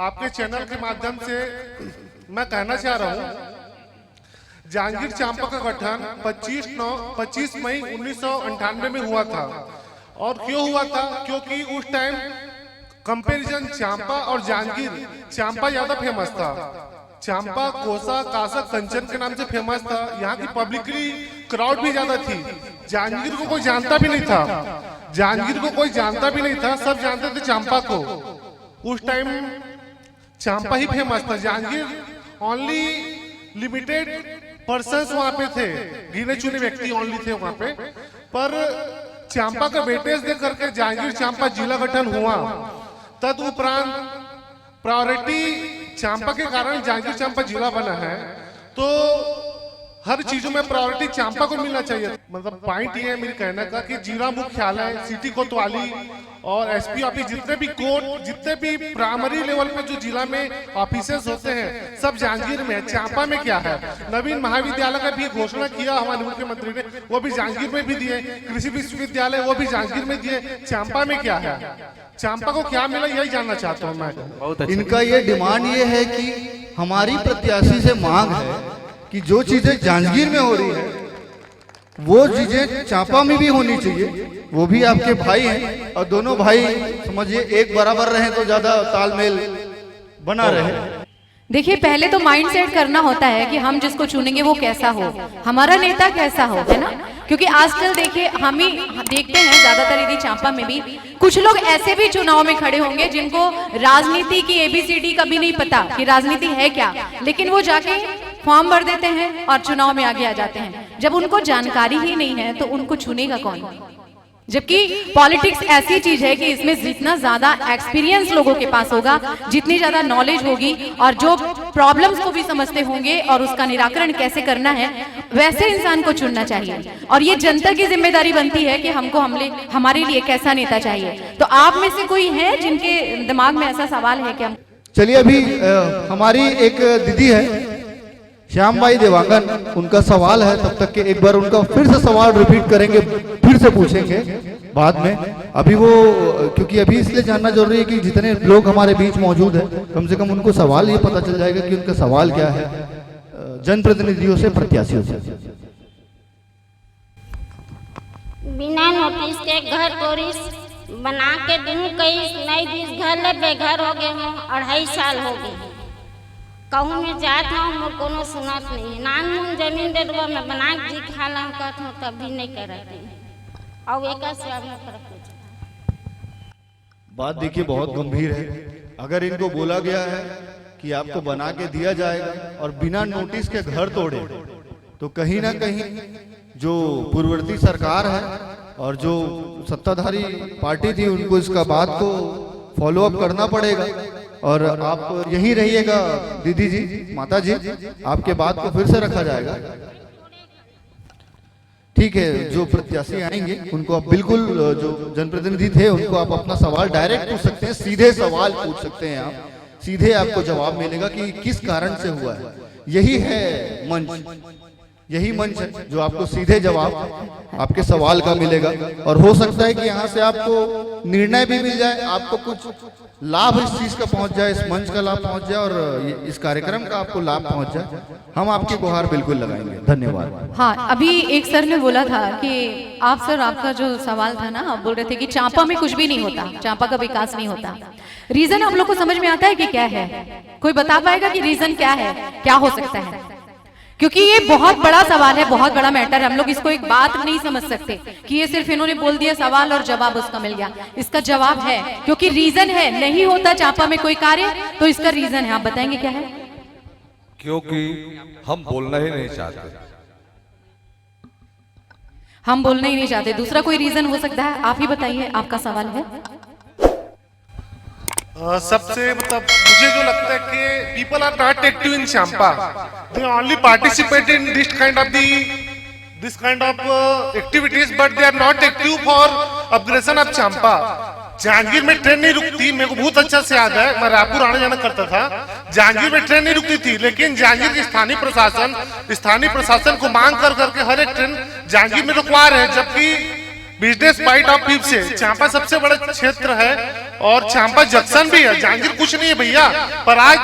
आपके चैनल के माध्यम से मैं कहना चाह रहा हूं, जहांगीर चांपा का गठन 25 मई 1998 में हुआ था। और क्यों हुआ था? क्योंकि उस टाइम कंपैरिजन चांपा और जहांगीर, चांपा ज्यादा फेमस था। चांपा कोसा कासा कंचन के नाम से फेमस था, यहाँ की पब्लिकली क्राउड भी ज्यादा थी। जहांगीर को कोई जानता भी नहीं था, जहांगीर को कोई जानता भी नहीं था, सब जानते थे चांपा को। उस टाइम चांपा ही फेमस था। जहांगीर ओनली लिमिटेड पर्सन्स वहां पे थे, गिने चुने व्यक्ति ओनली थे वहां पे। पर चांपा का वेटेज देख करके जहांगीर चांपा जिला गठन हुआ। तदुपरांत प्रायोरिटी चांपा के कारण जहांगीर चांपा जिला बना है, तो हर चीजों में प्रायोरिटी चांपा को मिलना चाहिए। मतलब पॉइंट ये है मेरी कहने का कि जिला मुख्यालय, सिटी कोतवाली और एसपी ऑफिस, जितने भी कोर्ट, जितने भी प्राइमरी लेवल पे जो जिला में ऑफिसेस होते हैं, सब जहांगीर में है। चांपा में क्या है? नवीन महाविद्यालय का भी घोषणा किया हमारे मुख्यमंत्री ने, वो भी जहांगीर में भी दिए। कृषि विश्वविद्यालय वो भी जहांगीर में दिए। चांपा में क्या है? चांपा को क्या मिला, यही जानना चाहता हूँ मैं। इनका ये डिमांड ये है कि हमारी प्रत्याशी से मांग है कि जो चीजें जांजगीर में हो रही है वो चीजें चांपा में भी होनी चाहिए। वो भी आपके भाई हैं और दोनों भाई समझिए एक बराबर रहे तो ज्यादा तालमेल बना रहे। देखिए, पहले तो माइंड सेट करना होता है कि हम जिसको चुनेंगे वो कैसा हो, हमारा नेता कैसा हो, है ना। क्योंकि आजकल देखिए हम ही देखते हैं, ज्यादातर यदि चांपा में भी कुछ लोग ऐसे भी चुनाव में खड़े होंगे जिनको राजनीति की ABCD कभी नहीं पता कि राजनीति है क्या, लेकिन वो जाके फॉर्म भर देते हैं और चुनाव में आगे आ जाते हैं। जब उनको जानकारी ही नहीं है तो उनको चुनेगा कौन? जबकि पॉलिटिक्स ऐसी चीज है कि इसमें जितना ज्यादा एक्सपीरियंस लोगों के पास होगा, जितनी ज्यादा नॉलेज होगी और जो प्रॉब्लम्स को भी समझते होंगे और उसका निराकरण कैसे करना है, वैसे इंसान को चुनना चाहिए। और ये जनता की जिम्मेदारी बनती है कि हमको हमारे लिए कैसा नेता चाहिए। तो आप में से कोई है जिनके दिमाग में ऐसा सवाल है क्या? चलिए, अभी हमारी एक दीदी है श्याम भाई देवांगन, उनका सवाल है। तब तक के एक बार उनका फिर से सवाल रिपीट करेंगे, फिर से पूछेंगे बाद में। अभी वो क्योंकि अभी इसलिए जानना जरूरी है कि जितने लोग हमारे बीच मौजूद है, कम से कम उनको सवाल ये पता चल जाएगा कि उनका सवाल क्या है जनप्रतिनिधियों से, प्रत्याशियों से। बिना नोटिस के घर तोरिस बना के दूं, कई नई बीस घर ले बेघर हो गए हूँ, 2.5 साल हो गए। कहूँ में जात हूँ, मोर कोनो सुनत नहीं। नान मुन जमीन दे दुआ में बना जी खा ला कहत हूँ, तब भी नहीं करते। और एक से में फर्क। बात देखिए बहुत गंभीर है। अगर इनको बोला गया है कि आपको बना के दिया जाएगा और बिना नोटिस के घर तोड़े, तो कहीं ना कहीं जो पूर्ववर्ती सरकार है और जो सत्ताधारी पार्टी थी, उनको इसका बात को फॉलो अप करना पड़ेगा। और आप यहीं रहिएगा दीदी जी, माता जी, आपके बात को फिर से रखा जाएगा। ठीक है, जो प्रत्याशी आएंगे उनको आप बिल्कुल, जो जनप्रतिनिधि थे उनको आप अपना सवाल डायरेक्ट पूछ सकते हैं, सीधे सवाल पूछ सकते हैं आप, सीधे आपको जवाब मिलेगा कि किस कारण से हुआ है। यही है मंच, यही मंच है जो आपको सीधे जवाब आपके सवाल का मिलेगा। और हो सकता है कि यहाँ से आपको निर्णय भी मिल जाए, आपको कुछ लाभ इस चीज का पहुंच जाए, इस मंच का लाभ पहुंच जाए और इस कार्यक्रम का आपको लाभ पहुंच जाए। हम आपकी गुहार बिल्कुल लगाएंगे। धन्यवाद। हाँ, अभी एक सर ने बोला था कि आप सर, आपका जो सवाल था ना, आप बोल रहे थे कि चांपा में कुछ भी नहीं होता, चांपा का विकास नहीं होता। रीजन आप लोग को समझ में आता है कि क्या है? कोई बता पाएगा कि रीजन क्या है, क्या हो सकता है? क्योंकि ये बहुत बड़ा सवाल है, बहुत बड़ा मैटर है। हम लोग इसको एक बात नहीं समझ सकते कि ये सिर्फ इन्होंने बोल दिया सवाल और जवाब उसका मिल गया। इसका जवाब है, क्योंकि रीजन है। नहीं होता चांपा में कोई कार्य, तो इसका रीजन है। आप बताएंगे क्या है? क्योंकि हम बोलना ही नहीं चाहते। हम बोलना ही नहीं चाहते। दूसरा कोई रीजन हो सकता है? आप ही बताइए, आपका सवाल है। सबसे मतलब मुझे जो लगता है कि people are not active in Champa, they only participate in this kind of activities, but they are not active for upgradation of Champa. Jahangir में ट्रेन नहीं रुकती, मेरे को बहुत अच्छा से याद है, मैं रायपुर आने जाना करता था। जहांगीर में ट्रेन नहीं रुकती थी, लेकिन जहांगीर की स्थानीय प्रशासन को मांग कर करके हर एक ट्रेन जहांगीर में रुकवा रहे हैं। जबकि बिजनेस बाइट ऑफ फिफ्थ से चांपा सबसे बड़ा क्षेत्र है और चांपा जंक्शन भी है। जांजगीर कुछ नहीं है भैया, पर आज